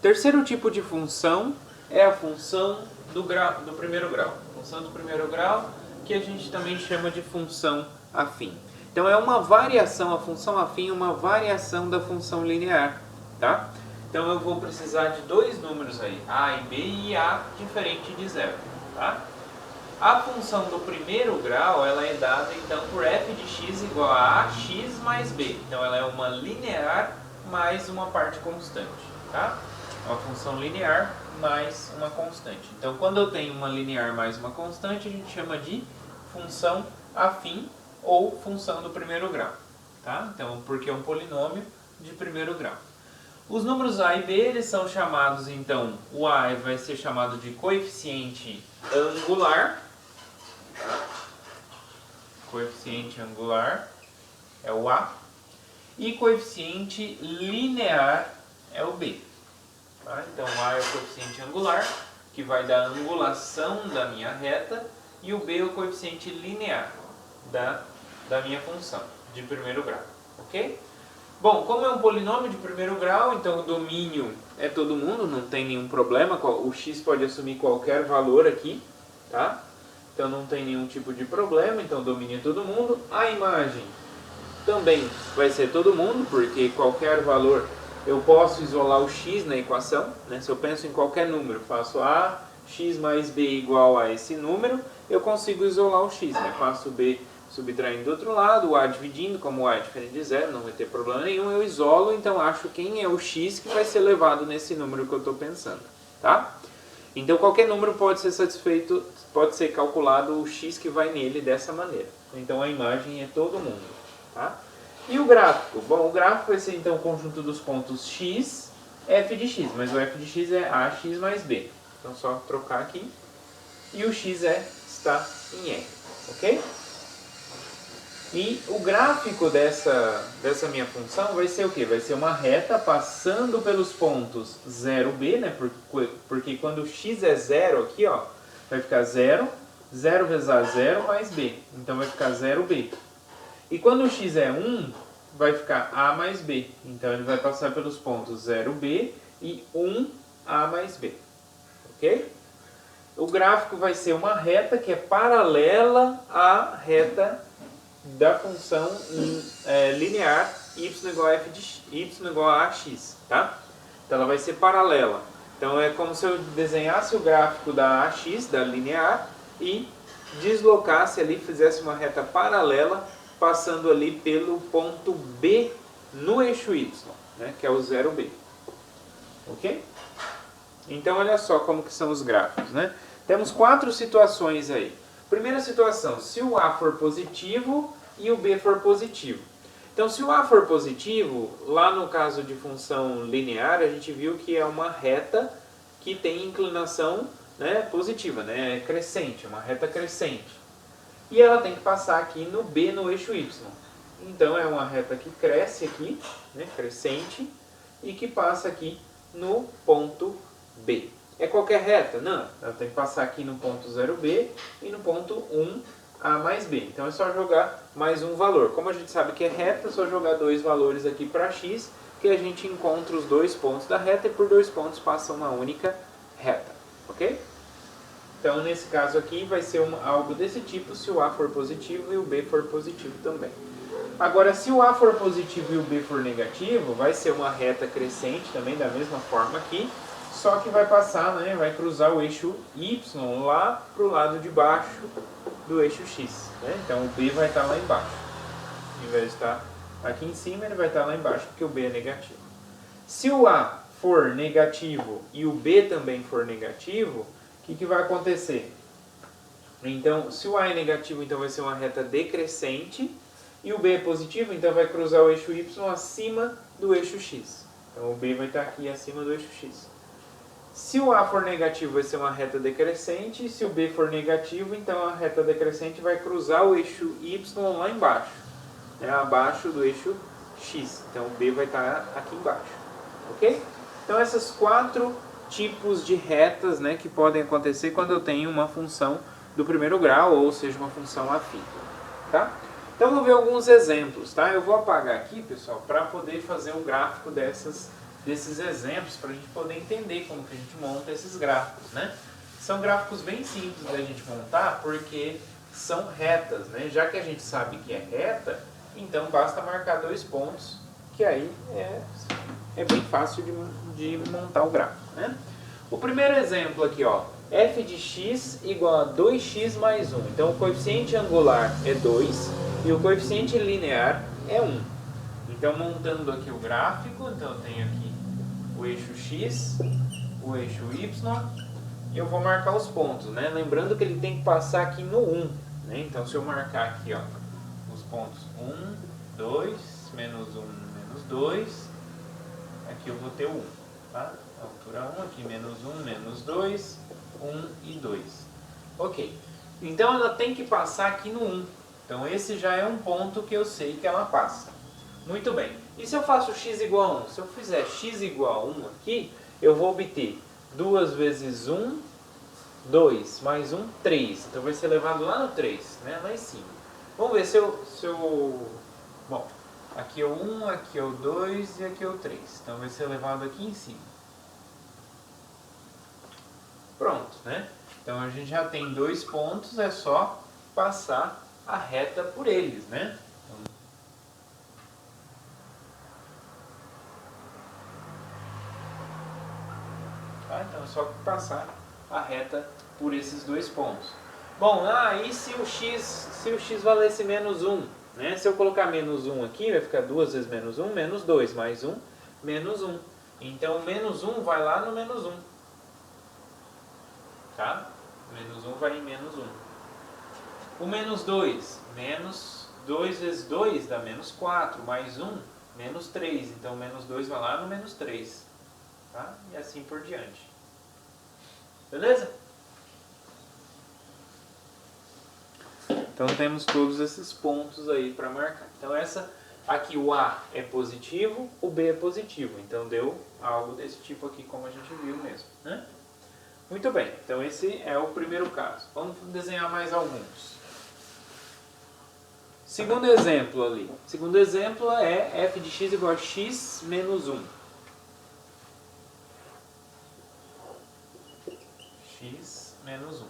Terceiro tipo de função é a função do primeiro grau. Função do primeiro grau, que a gente também chama de função afim. Então é uma variação, a função afim é uma variação da função linear, tá? Então eu vou precisar de dois números aí, a e b, e a diferente de zero, tá? A função do primeiro grau, ela é dada então por f de x igual a x mais b. Então ela é uma linear mais uma parte constante, tá? Uma função linear mais uma constante. Então quando eu tenho uma linear mais uma constante, a gente chama de função afim ou função do primeiro grau, tá? Então porque é um polinômio de primeiro grau. Os números a e b, eles são chamados, então, o a vai ser chamado de coeficiente angular, tá? Coeficiente angular é o a, e coeficiente linear é o b. Tá? Então, o a é o coeficiente angular, que vai dar a angulação da minha reta, e o b é o coeficiente linear da minha função de primeiro grau, ok? Bom, como é um polinômio de primeiro grau, então o domínio é todo mundo, não tem nenhum problema, o x pode assumir qualquer valor aqui, tá? Então não tem nenhum tipo de problema, então o domínio é todo mundo. A imagem também vai ser todo mundo, porque qualquer valor eu posso isolar o x na equação, né? Se eu penso em qualquer número, faço a, x mais b igual a esse número, eu consigo isolar o x, né? Faço b subtraindo do outro lado, o a dividindo, como o a é diferente de zero, não vai ter problema nenhum, eu isolo, então acho quem é o x que vai ser levado nesse número que eu estou pensando, tá? Então qualquer número pode ser satisfeito, pode ser calculado o x que vai nele dessa maneira. Então a imagem é todo mundo, tá? E o gráfico? Bom, o gráfico vai ser então o conjunto dos pontos x, f de x, mas o f de x é ax mais b. Então só trocar aqui. E o x está em R, ok? E o gráfico dessa minha função vai ser o quê? Vai ser uma reta passando pelos pontos 0b, né? Porque quando o x é 0 aqui, ó, vai ficar 0, 0 vezes a 0 mais b. Então vai ficar 0b. E quando o x é 1, vai ficar a mais b. Então ele vai passar pelos pontos 0b e 1a mais b. Ok? O gráfico vai ser uma reta que é paralela à reta da função linear y igual a f de y igual a ax, tá? Então ela vai ser paralela. Então é como se eu desenhasse o gráfico da ax, da linear, e deslocasse ali, fizesse uma reta paralela, passando ali pelo ponto B no eixo y, né? Que é o 0b. Ok? Então olha só como que são os gráficos, né? Temos 4 situações aí. Primeira situação, se o a for positivo e o b for positivo. Então, se o a for positivo, lá no caso de função linear, a gente viu que é uma reta que tem inclinação, né, positiva, né, crescente, uma reta crescente. E ela tem que passar aqui no b, no eixo y. Então, é uma reta que cresce aqui, né, crescente, e que passa aqui no ponto B. É qualquer reta? Não, ela tem que passar aqui no ponto 0b e no ponto 1a mais b. Então é só jogar mais um valor. Como a gente sabe que é reta, é só jogar dois valores aqui para x, que a gente encontra os dois pontos da reta e por dois pontos passa uma única reta. Ok? Então nesse caso aqui vai ser algo desse tipo se o a for positivo e o b for positivo também. Agora, se o a for positivo e o b for negativo, vai ser uma reta crescente também, da mesma forma aqui, só que vai passar, né, vai cruzar o eixo y lá para o lado de baixo do eixo x. Né? Então o b vai estar lá embaixo. Em vez de estar aqui em cima, ele vai estar lá embaixo, porque o b é negativo. Se o a for negativo e o b também for negativo, o que vai acontecer? Então, se o a é negativo, então vai ser uma reta decrescente, e o b é positivo, então vai cruzar o eixo y acima do eixo x. Então o b vai estar aqui acima do eixo x. Se o a for negativo, vai ser uma reta decrescente, e se o b for negativo, então a reta decrescente vai cruzar o eixo y lá embaixo, né, abaixo do eixo x. Então o b vai estar aqui embaixo. Ok? Então esses 4 tipos de retas, né, que podem acontecer quando eu tenho uma função do primeiro grau, ou seja, uma função afim. Tá? Então vou ver alguns exemplos. Tá? Eu vou apagar aqui, pessoal, para poder fazer um gráfico dessas desses exemplos para a gente poder entender como que a gente monta esses gráficos, né? São gráficos bem simples da gente montar porque são retas, né? Já que a gente sabe que é reta, então basta marcar 2 pontos, que aí é bem fácil de montar o gráfico, né? O primeiro exemplo aqui, ó, f de x igual a 2x mais 1. Então o coeficiente angular é 2 e o coeficiente linear é 1. Então montando aqui o gráfico, então eu tenho aqui o eixo x, o eixo y, e eu vou marcar os pontos, né? Lembrando que ele tem que passar aqui no 1, né? Então se eu marcar aqui, ó, os pontos 1, 2, menos 1, menos 2, aqui eu vou ter o 1, tá? Altura 1, aqui menos 1, menos 2, 1 e 2. Ok. Então ela tem que passar aqui no 1. Então esse já é um ponto que eu sei que ela passa. Muito bem. E se eu faço x igual a 1? Se eu fizer x igual a 1 aqui, eu vou obter 2 vezes 1, 2, mais 1, 3. Então vai ser levado lá no 3, né? Lá em cima. Vamos ver se eu... Bom, aqui é o 1, aqui é o 2 e aqui é o 3. Então vai ser levado aqui em cima. Pronto, né? Então a gente já tem 2 pontos, é só passar a reta por eles, né? Então é só passar a reta por esses 2 pontos. Bom, e se o x valesse menos 1? Né? Se eu colocar menos 1 aqui, vai ficar 2 vezes menos 1, menos 2, mais 1, menos 1. Então menos 1 vai lá no menos 1. Tá? Menos 1 vai em menos 1. O menos 2, menos 2 vezes 2 dá menos 4, mais 1, menos 3. Então menos 2 vai lá no menos 3. Tá? E assim por diante. Beleza? Então temos todos esses pontos aí para marcar. Então aqui o A é positivo, o B é positivo. Então deu algo desse tipo aqui como a gente viu mesmo, né? Muito bem, então esse é o primeiro caso. Vamos desenhar mais alguns. Segundo exemplo ali. Segundo exemplo é f de x igual a x menos 1. X menos 1.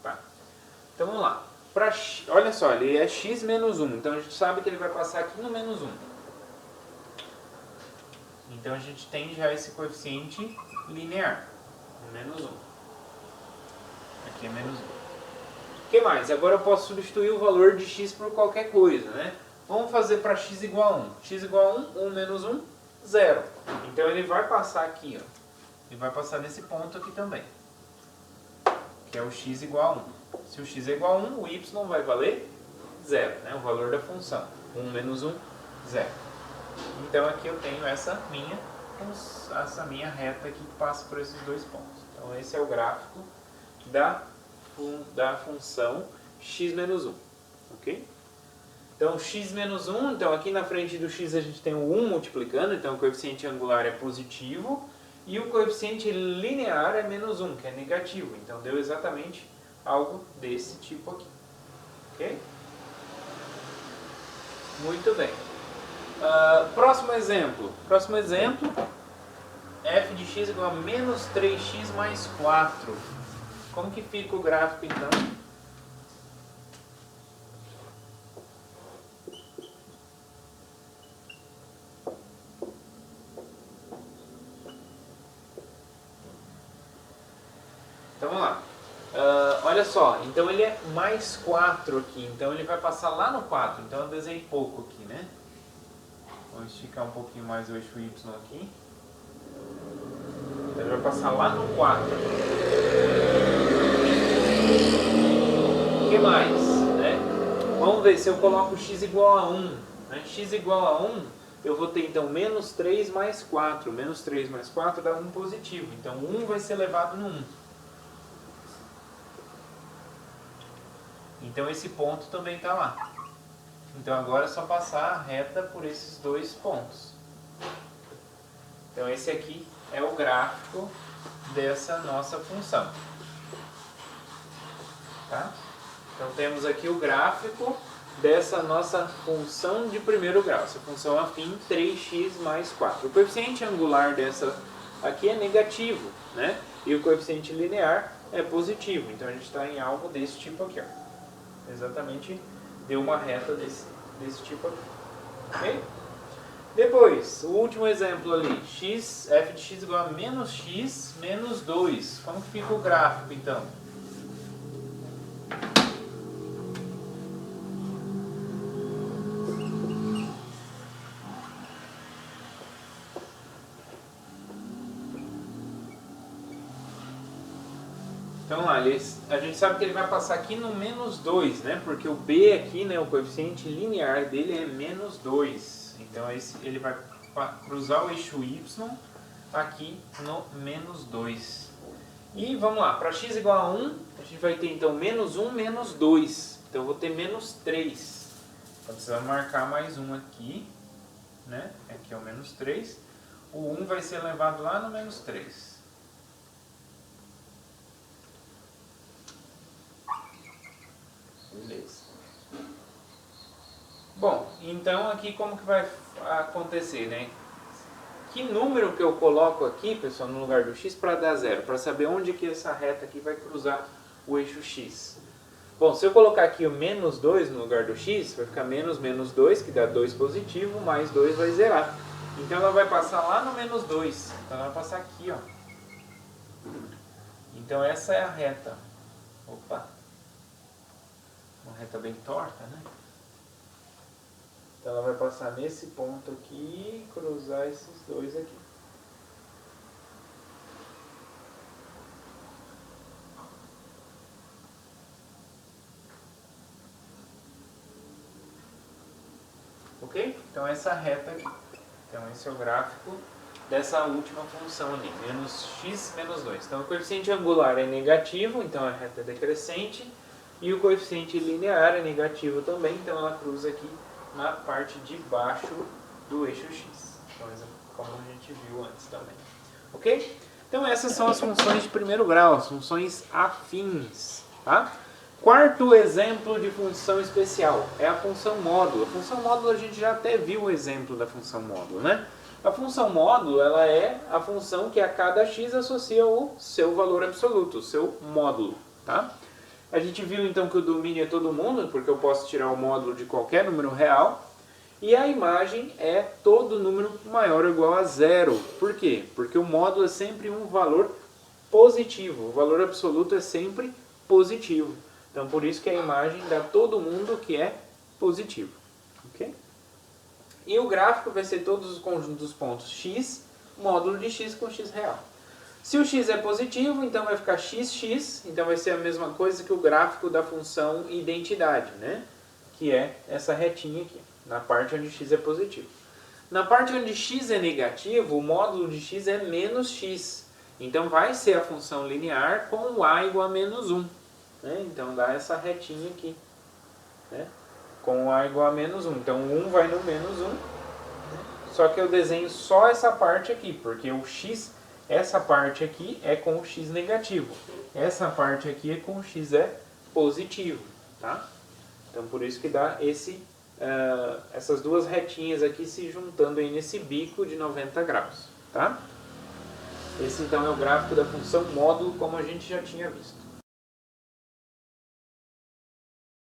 Tá. Então vamos lá. Olha só, ele é x menos 1. Então a gente sabe que ele vai passar aqui no menos 1. Então a gente tem já esse coeficiente linear. Menos 1. Aqui é menos 1. O que mais? Agora eu posso substituir o valor de x por qualquer coisa, né? Vamos fazer para x igual a 1. X igual a 1, 1 menos 1, 0. Então ele vai passar aqui, ó. Ele vai passar nesse ponto aqui também. Que é o x igual a 1. Se o x é igual a 1, o y vai valer 0, né? O valor da função. 1 menos 1, 0. Então aqui eu tenho essa minha reta aqui que passa por esses 2 pontos. Então esse é o gráfico da função x menos 1. Ok? Então x menos 1, então aqui na frente do x a gente tem o 1 multiplicando, então o coeficiente angular é positivo. E o coeficiente linear é menos 1, que é negativo. Então deu exatamente algo desse tipo aqui. Ok? Muito bem. Próximo exemplo. Próximo exemplo. F de x igual a menos 3x mais 4. Como que fica o gráfico então? Então vamos lá. Olha só, então ele é mais 4 aqui, então ele vai passar lá no 4, então eu desenhei pouco aqui, né? Vamos esticar um pouquinho mais o eixo Y aqui. Então ele vai passar lá no 4. O que mais? Né? Vamos ver se eu coloco x igual a 1. Né? X igual a 1, eu vou ter então menos 3 mais 4. Menos 3 mais 4 dá 1 positivo, então 1 vai ser levado no 1. Então esse ponto também está lá. Então agora é só passar a reta por esses 2 pontos. Então esse aqui é o gráfico dessa nossa função. Tá? Então temos aqui o gráfico dessa nossa função de primeiro grau, essa função afim 3x mais 4. O coeficiente angular dessa aqui é negativo, né? E o coeficiente linear é positivo. Então a gente está em algo desse tipo aqui, ó. Exatamente, deu uma reta desse tipo aqui. Ok? Depois, o último exemplo ali, f de x igual a menos x menos 2. Como que fica o gráfico então? Então lá, a gente sabe que ele vai passar aqui no menos 2, né? Porque o b aqui, né, o coeficiente linear dele é menos 2. Então ele vai cruzar o eixo y aqui no menos 2. E vamos lá, para x igual a 1, a gente vai ter então menos 1, menos 2. Então eu vou ter menos 3. Então precisamos marcar mais um aqui, né? Aqui é o menos 3. O 1 vai ser levado lá no menos 3. Beleza. Bom, então aqui como que vai acontecer, né? Que número que eu coloco aqui, pessoal, no lugar do x para dar zero? Para saber onde que essa reta aqui vai cruzar o eixo x. Bom, se eu colocar aqui o menos 2 no lugar do x, vai ficar menos 2, que dá 2 positivo, mais 2 vai zerar. Então ela vai passar lá no menos 2. Então ela vai passar aqui, ó. Então essa é a reta. Opa! Uma reta bem torta, né? Então ela vai passar nesse ponto aqui e cruzar esses dois aqui. Ok? Então essa reta aqui. Então esse é o gráfico dessa última função ali, menos x menos 2. Então o coeficiente angular é negativo, então a reta é decrescente. E o coeficiente linear é negativo também, então ela cruza aqui na parte de baixo do eixo x. Então, como a gente viu antes também. Ok? Então essas são as funções de primeiro grau, as funções afins. Tá? Quarto exemplo de função especial é a função módulo. A função módulo a gente já até viu o exemplo da função módulo, né? A função módulo ela é a função que a cada x associa o seu valor absoluto, o seu módulo. Tá? A gente viu então que o domínio é todo mundo, porque eu posso tirar o módulo de qualquer número real. E a imagem é todo número maior ou igual a zero. Por quê? Porque o módulo é sempre um valor positivo. O valor absoluto é sempre positivo. Então por isso que a imagem dá todo mundo que é positivo. Okay? E o gráfico vai ser todos os conjuntos dos pontos x, módulo de x com x real. Se o x é positivo, então vai ficar xx, então vai ser a mesma coisa que o gráfico da função identidade, né? Que é essa retinha aqui, na parte onde x é positivo. Na parte onde x é negativo, o módulo de x é menos x. Então vai ser a função linear com a igual a menos 1. Né? Então dá essa retinha aqui, né? Com a igual a menos 1. Então 1 vai no menos 1, né? Só que eu desenho só essa parte aqui, porque o x... Essa parte aqui é com o x negativo. Essa parte aqui é com o x é positivo. Tá? Então por isso que dá essas duas retinhas aqui se juntando aí nesse bico de 90 graus. Tá? Esse então é o gráfico da função módulo como a gente já tinha visto.